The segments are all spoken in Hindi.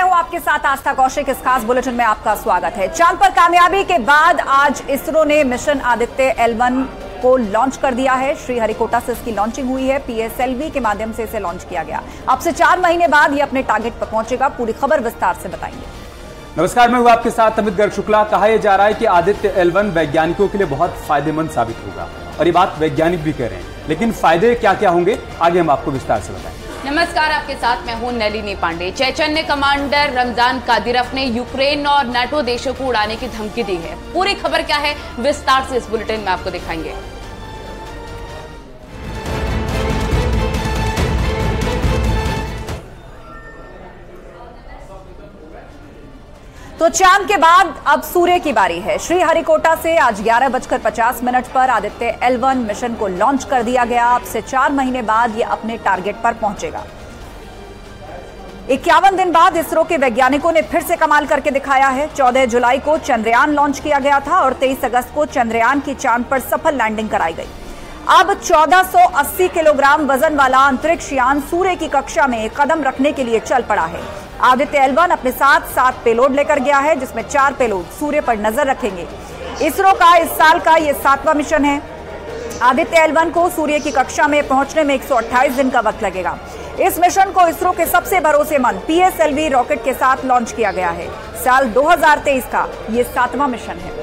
मैं हूं आपके साथ आस्था कौशिक। इस खास बुलेटिन में आपका स्वागत है। चांद पर कामयाबी के बाद आज इसरो ने मिशन आदित्य L1 को लॉन्च कर दिया है। श्रीहरिकोटा से इसकी लॉन्चिंग हुई है। PSLV के माध्यम से इसे लॉन्च किया गया। अब से 4 महीने बाद ये अपने टारगेट पर पहुंचेगा। पूरी खबर विस्तार से बताएंगे। नमस्कार, मैं हूं आपके साथ अमित गर्ग शुक्ला। कहा यह जा रहा है कि आदित्य L1 वैज्ञानिकों के लिए बहुत फायदेमंद साबित होगा और ये बात वैज्ञानिक भी कह रहे हैं। लेकिन फायदे क्या क्या होंगे, आगे हम आपको विस्तार से बताएंगे। नमस्कार, आपके साथ मैं हूं नलिनी पांडे। चैतन्य कमांडर रमजान कादिरफ ने यूक्रेन और नाटो देशों को उड़ाने की धमकी दी है। पूरी खबर क्या है, विस्तार से इस बुलेटिन में आपको दिखाएंगे। तो चांद के बाद अब सूर्य की बारी है। श्रीहरिकोटा से आज 11:50 पर आदित्य L1 मिशन को लॉन्च कर दिया गया। अब से 4 महीने बाद यह अपने टारगेट पर पहुंचेगा। 51 दिन बाद इसरो के वैज्ञानिकों ने फिर से कमाल करके दिखाया है। 14 जुलाई को चंद्रयान लॉन्च किया गया था और 23 अगस्त को चंद्रयान की चांद पर सफल लैंडिंग कराई गई। अब 1480 किलोग्राम वजन वाला अंतरिक्ष यान सूर्य की कक्षा में कदम रखने के लिए चल पड़ा है। आदित्य L1 अपने साथ 7 पेलोड लेकर गया है, जिसमें 4 पेलोड सूर्य पर नजर रखेंगे। इसरो का इस साल का यह 7वां मिशन है। आदित्य L1 को सूर्य की कक्षा में पहुंचने में 128 दिन का वक्त लगेगा। इस मिशन को इसरो के सबसे भरोसेमंद PSLV रॉकेट के साथ लॉन्च किया गया है। साल 2023 का यह 7वां मिशन है।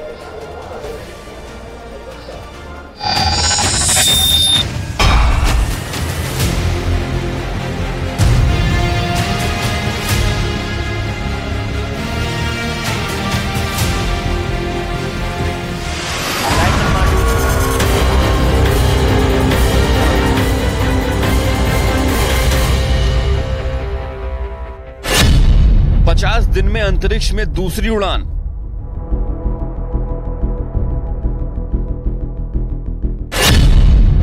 दिन में अंतरिक्ष में दूसरी उड़ान।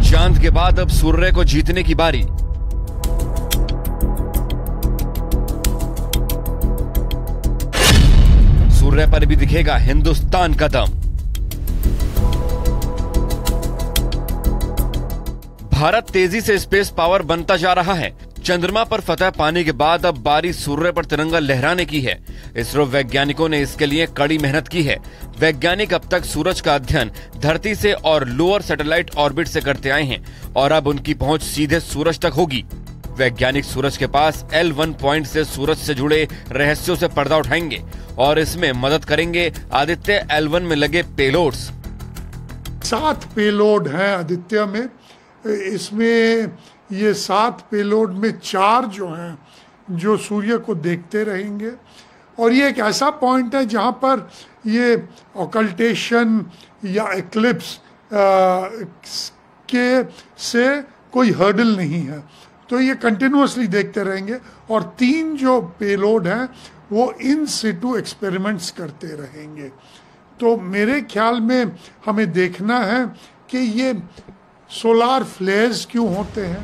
चांद के बाद अब सूर्य को जीतने की बारी। सूर्य पर भी दिखेगा हिंदुस्तान का दम। भारत तेजी से स्पेस पावर बनता जा रहा है। चंद्रमा पर फतह पाने के बाद अब बारी सूर्य पर तिरंगा लहराने की है। इसरो वैज्ञानिकों ने इसके लिए कड़ी मेहनत की है। वैज्ञानिक अब तक सूरज का अध्ययन धरती से और लोअर सैटेलाइट ऑर्बिट से करते आए हैं और अब उनकी पहुंच सीधे सूरज तक होगी। वैज्ञानिक सूरज के पास L1 पॉइंट से सूरज से जुड़े रहस्यों से पर्दा उठाएंगे और इसमें मदद करेंगे आदित्य L1 में लगे पेलोड्स। 7 पेलोड हैं आदित्य में। इसमें ये 7 पेलोड में 4 जो हैं जो सूर्य को देखते रहेंगे और ये एक ऐसा पॉइंट है जहाँ पर ये ऑकल्टेशन या एक्लिप्स के से कोई हर्डल नहीं है, तो ये कंटिन्यूअसली देखते रहेंगे। और 3 जो पेलोड हैं वो इन सिटू एक्सपेरिमेंट्स करते रहेंगे। तो मेरे ख्याल में हमें देखना है कि ये सोलार फ्लेयर्स क्यों होते हैं।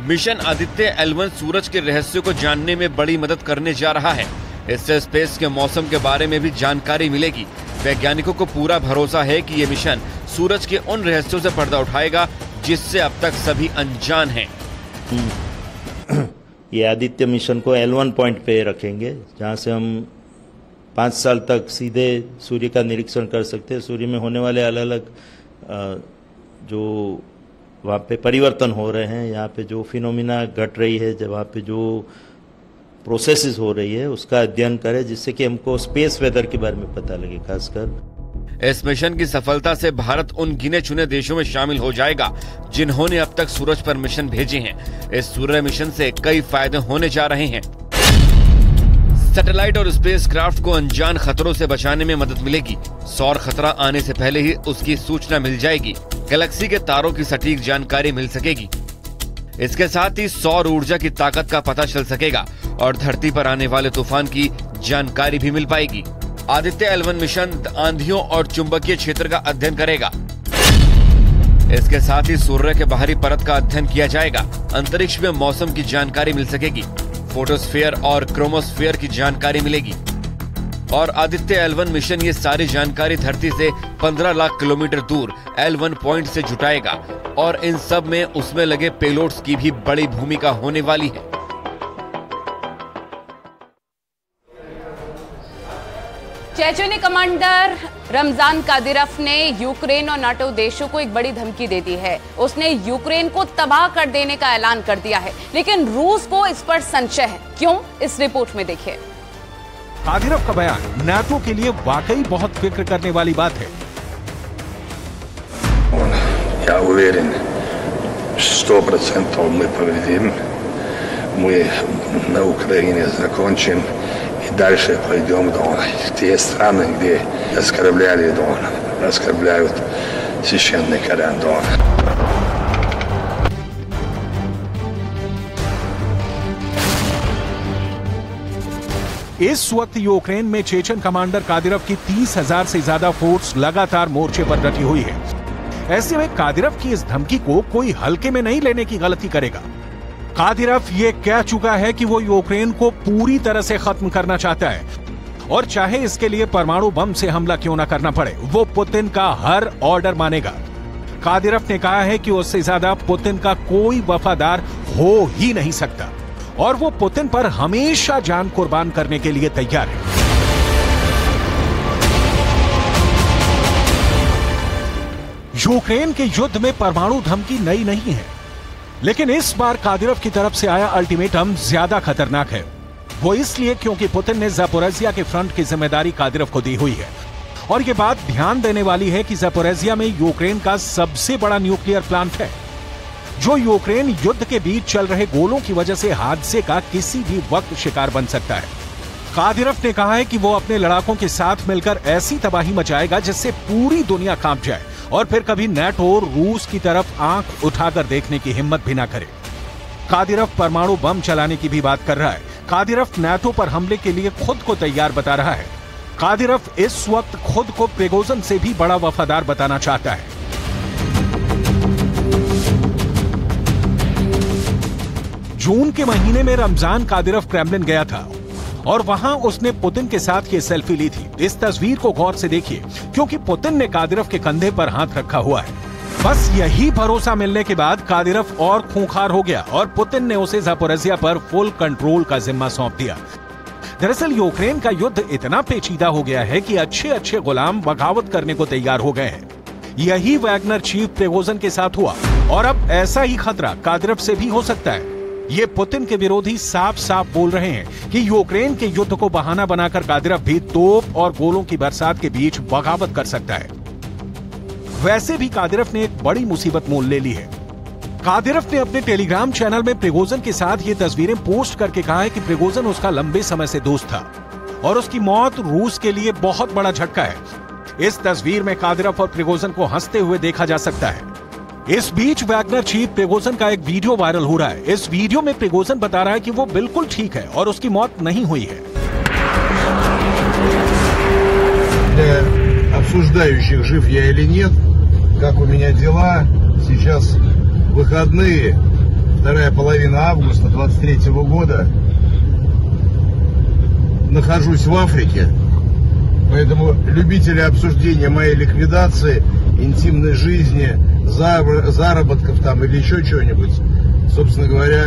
मिशन आदित्य L1 सूरज के रहस्यों को जानने में बड़ी मदद करने जा रहा है। इससे स्पेस के मौसम के बारे में भी जानकारी मिलेगी। वैज्ञानिकों को पूरा भरोसा है कि ये मिशन सूरज के उन रहस्यों से पर्दा उठाएगा जिससे अब तक सभी अनजान हैं। ये आदित्य मिशन को L1 पॉइंट पे रखेंगे, जहां से हम 5 साल तक सीधे सूर्य का निरीक्षण कर सकते हैं। सूर्य में होने वाले अलग अलग जो वहाँ पे परिवर्तन हो रहे हैं, यहाँ पे जो फिनोमिना घट रही है, जब वहाँ पे जो प्रोसेसेस हो रही है, उसका अध्ययन करें, जिससे कि हमको स्पेस वेदर के बारे में पता लगे। खासकर इस मिशन की सफलता से भारत उन गिने चुने देशों में शामिल हो जाएगा जिन्होंने अब तक सूरज पर मिशन भेजे हैं। इस सूर्य मिशन से कई फायदे होने जा रहे हैं। सैटेलाइट और स्पेसक्राफ्ट को अनजान खतरों से बचाने में मदद मिलेगी। सौर खतरा आने से पहले ही उसकी सूचना मिल जाएगी। गैलेक्सी के तारों की सटीक जानकारी मिल सकेगी। इसके साथ ही सौर ऊर्जा की ताकत का पता चल सकेगा और धरती पर आने वाले तूफान की जानकारी भी मिल पाएगी। आदित्य L1 मिशन आंधियों और चुंबकीय क्षेत्र का अध्ययन करेगा। इसके साथ ही सूर्य के बाहरी परत का अध्ययन किया जाएगा। अंतरिक्ष में मौसम की जानकारी मिल सकेगी। फोटोस्फीयर और क्रोमोस्फीयर की जानकारी मिलेगी। और आदित्य L1 मिशन ये सारी जानकारी धरती से 15 लाख किलोमीटर दूर L1 पॉइंट से जुटाएगा और इन सब में उसमें लगे पेलोड्स की भी बड़ी भूमिका होने वाली है। चेचेनी कमांडर रमजान कादिरफ ने यूक्रेन और नाटो देशों को एक बड़ी धमकी दे दी है। उसने यूक्रेन को तबाह कर देने का ऐलान कर दिया है, लेकिन रूस को इस पर संशय है। क्यों? इस रिपोर्ट में देखिए। कादिरफ का बयान नाटो के लिए वाकई बहुत फिक्र करने वाली बात है। Я уверен, 100% мы победим. Мы на Украине закончим и дальше пойдем в те страны, где оскорбляли Дон, оскорбляют священный Коран Дон. इस वक्त यूक्रेन में चेचन कमांडर कादिरफ की 30,000 से ज्यादा फोर्स लगातार मोर्चे पर डटी हुई है। ऐसे में कादिरफ की इस धमकी को कोई हल्के में नहीं लेने की गलती करेगा। कादिरफ ये कह चुका है कि वो यूक्रेन को पूरी तरह से खत्म करना चाहता है और चाहे इसके लिए परमाणु बम से हमला क्यों ना करना पड़े, वो पुतिन का हर ऑर्डर मानेगा। कादिरफ ने कहा है कि उससे ज्यादा पुतिन का कोई वफादार हो ही नहीं सकता और वो पुतिन पर हमेशा जान कुर्बान करने के लिए तैयार है। यूक्रेन के युद्ध में परमाणु धमकी नई नहीं है, लेकिन इस बार कादिरफ की तरफ से आया अल्टीमेटम ज्यादा खतरनाक है। वो इसलिए क्योंकि पुतिन ने ज़पोरिज़िया के फ्रंट की जिम्मेदारी कादिरफ को दी हुई है और ये बात ध्यान देने वाली है कि ज़पोरिज़िया में यूक्रेन का सबसे बड़ा न्यूक्लियर प्लांट है, जो यूक्रेन युद्ध के बीच चल रहे गोलों की वजह से हादसे का किसी भी वक्त शिकार बन सकता है। कादिरफ ने कहा है कि वो अपने लड़ाकों के साथ मिलकर ऐसी तबाही मचाएगा जिससे पूरी दुनिया कांप जाए और फिर कभी नाटो रूस की तरफ आंख उठाकर देखने की हिम्मत भी ना करे। कादिरफ परमाणु बम चलाने की भी बात कर रहा है। कादिरफ नाटो पर हमले के लिए खुद को तैयार बता रहा है। कादिरफ इस वक्त खुद को प्रिगोजिन से भी बड़ा वफादार बताना चाहता है। जून के महीने में रमजान कादिरफ क्रेमलिन गया था और वहां उसने पुतिन के साथ ये सेल्फी ली थी। इस तस्वीर को गौर से देखिए, क्योंकि पुतिन ने कादिरफ के कंधे पर हाथ रखा हुआ है। बस यही भरोसा मिलने के बाद कादिरफ और खूंखार हो गया और पुतिन ने उसे ज़पोरिज़िया पर फुल कंट्रोल का जिम्मा सौंप दिया। दरअसल यूक्रेन का युद्ध इतना पेचीदा हो गया है कि अच्छे अच्छे गुलाम बगावत करने को तैयार हो गए हैं। यही वैगनर चीफ प्रिगोजिन के साथ हुआ और अब ऐसा ही खतरा कादिरफ से भी हो सकता है। ये पुतिन के विरोधी साफ साफ बोल रहे हैं कि यूक्रेन के युद्ध को बहाना बनाकर कादिरफ भी तोप और गोलों की बरसात के बीच बगावत कर सकता है। वैसे भी कादिरफ ने एक बड़ी मुसीबत मोल ले ली है। कादिरफ ने अपने टेलीग्राम चैनल में प्रिगोजिन के साथ ये तस्वीरें पोस्ट करके कहा है कि प्रिगोजिन उसका लंबे समय से दोस्त था और उसकी मौत रूस के लिए बहुत बड़ा झटका है। इस तस्वीर में कादिरफ और प्रिगोजिन को हंसते हुए देखा जा सकता है। इस बीच वैगनर चीफ प्रिगोजिन का एक वीडियो वायरल हो रहा है। इस वीडियो में प्रिगोजिन बता रहा है कि वो बिल्कुल ठीक है और उसकी मौत नहीं हुई है। Обсуждающих, жив я или нет, как у меня дела. Сейчас выходные, вторая половина августа 23 года. Нахожусь в Африке, поэтому любители обсуждения моей ликвидации, интимной жизни, заработков там или еще чего-нибудь, собственно говоря,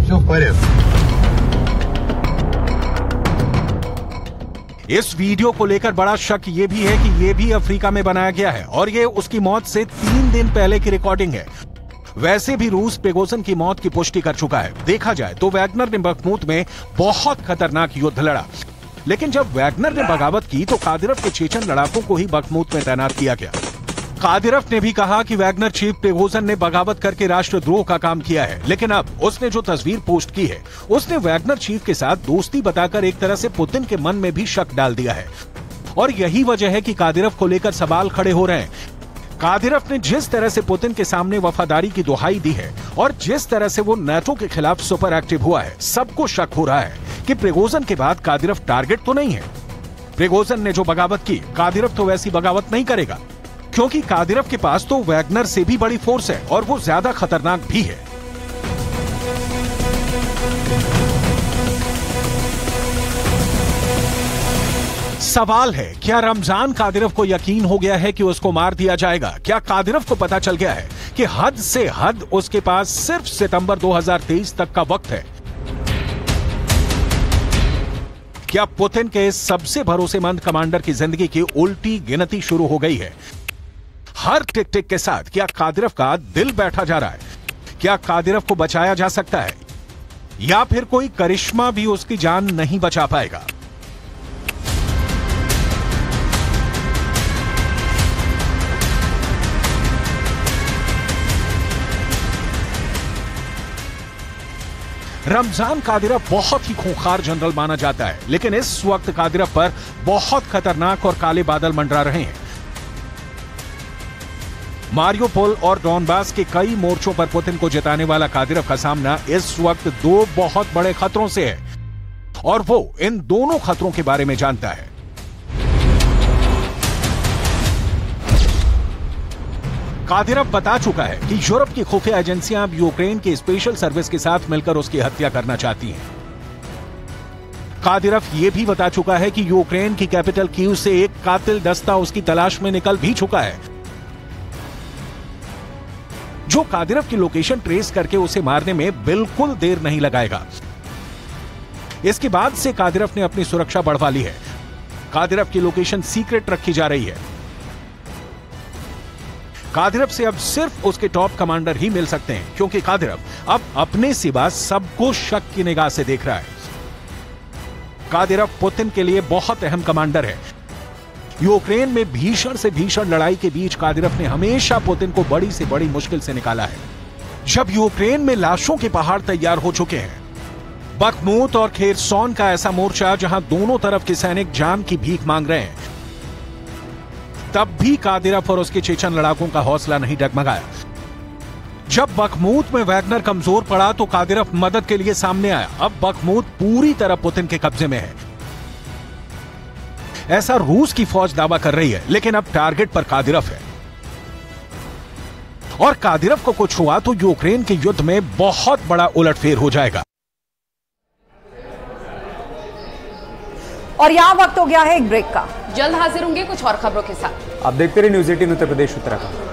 все в порядке. इस वीडियो को लेकर बड़ा शक ये भी है कि ये भी अफ्रीका में बनाया गया है और ये उसकी मौत से 3 दिन पहले की रिकॉर्डिंग है। वैसे भी रूस प्रिगोजिन की मौत की पुष्टि कर चुका है। देखा जाए तो वैगनर ने बखमूत में बहुत खतरनाक युद्ध लड़ा, लेकिन जब वैगनर ने बगावत की तो कादिरफ के चेचन लड़ाकों को ही बखमूत में तैनात किया गया। कादिरफ ने भी कहा कि वैगनर चीफ प्रिगोजिन ने बगावत करके राष्ट्रद्रोह का काम किया है, लेकिन अब उसने जो तस्वीर पोस्ट की है उसने वैगनर चीफ के साथ दोस्ती बताकर एक तरह से पुतिन के मन में भी शक डाल दिया है और यही वजह है कि कादिरफ को लेकर सवाल खड़े हो रहे हैं। कादिरफ ने जिस तरह से पुतिन के सामने वफादारी की दुहाई दी है और जिस तरह से वो नाटो के खिलाफ सुपर एक्टिव हुआ है, सबको शक हो रहा है कि प्रिगोजिन के बाद कादिरफ टारगेट तो नहीं है। प्रिगोजिन ने जो बगावत की, कादिरफ तो वैसी बगावत नहीं करेगा, क्योंकि कादिरफ के पास तो वैगनर से भी बड़ी फोर्स है और वो ज्यादा खतरनाक भी है। सवाल है, क्या रमजान कादिरफ को यकीन हो गया है कि उसको मार दिया जाएगा? क्या कादिरफ को पता चल गया है कि हद से हद उसके पास सिर्फ सितंबर 2023 तक का वक्त है? क्या पुतिन के सबसे भरोसेमंद कमांडर की जिंदगी की उल्टी गिनती शुरू हो गई है? हर टिक टिक के साथ क्या कादिरव का दिल बैठा जा रहा है? क्या कादिरव को बचाया जा सकता है या फिर कोई करिश्मा भी उसकी जान नहीं बचा पाएगा? रमजान कादिरव बहुत ही खूंखार जनरल माना जाता है, लेकिन इस वक्त कादिरव पर बहुत खतरनाक और काले बादल मंडरा रहे हैं। मारियोपोल और डॉनबास के कई मोर्चों पर पुतिन को जिताने वाला कादिरव का सामना इस वक्त दो बहुत बड़े खतरों से है और वो इन दोनों खतरों के बारे में जानता है। कादिरव बता चुका है कि यूरोप की खुफिया एजेंसियां अब यूक्रेन की स्पेशल सर्विस के साथ मिलकर उसकी हत्या करना चाहती हैं। कादिरव यह भी बता चुका है कि यूक्रेन की कैपिटल कीव से एक कातिल दस्ता उसकी तलाश में निकल भी चुका है, जो कादिरव की लोकेशन ट्रेस करके उसे मारने में बिल्कुल देर नहीं लगाएगा। इसके बाद से कादिरव ने अपनी सुरक्षा बढ़वा ली है। कादिरव की लोकेशन सीक्रेट रखी जा रही है। कादिरव से अब सिर्फ उसके टॉप कमांडर ही मिल सकते हैं, क्योंकि कादिरव अब अपने सिवा सबको शक की निगाह से देख रहा है। कादिरव पुतिन के लिए बहुत अहम कमांडर है। यूक्रेन में भीषण से भीषण लड़ाई के बीच कादिरव ने हमेशा पुतिन को बड़ी से बड़ी मुश्किल से निकाला है। जब यूक्रेन में लाशों के पहाड़ तैयार हो चुके हैं, बखमूत और खेरसोन का ऐसा मोर्चा जहां दोनों तरफ के सैनिक जान की भीख मांग रहे हैं, तब भी कादिरव और उसके चेचन लड़ाकों का हौसला नहीं डगमगाया। जब बखमूत में वैगनर कमजोर पड़ा तो कादिरव मदद के लिए सामने आया। अब बखमूत पूरी तरह पुतिन के कब्जे में है, ऐसा रूस की फौज दावा कर रही है, लेकिन अब टारगेट पर कादिरव है और कादिरव को कुछ हुआ तो यूक्रेन के युद्ध में बहुत बड़ा उलटफेर हो जाएगा। और यहां वक्त हो गया है एक ब्रेक का। जल्द हाजिर होंगे कुछ और खबरों के साथ। आप देखते रहिए न्यूज़ 18 उत्तर प्रदेश उत्तराखंड।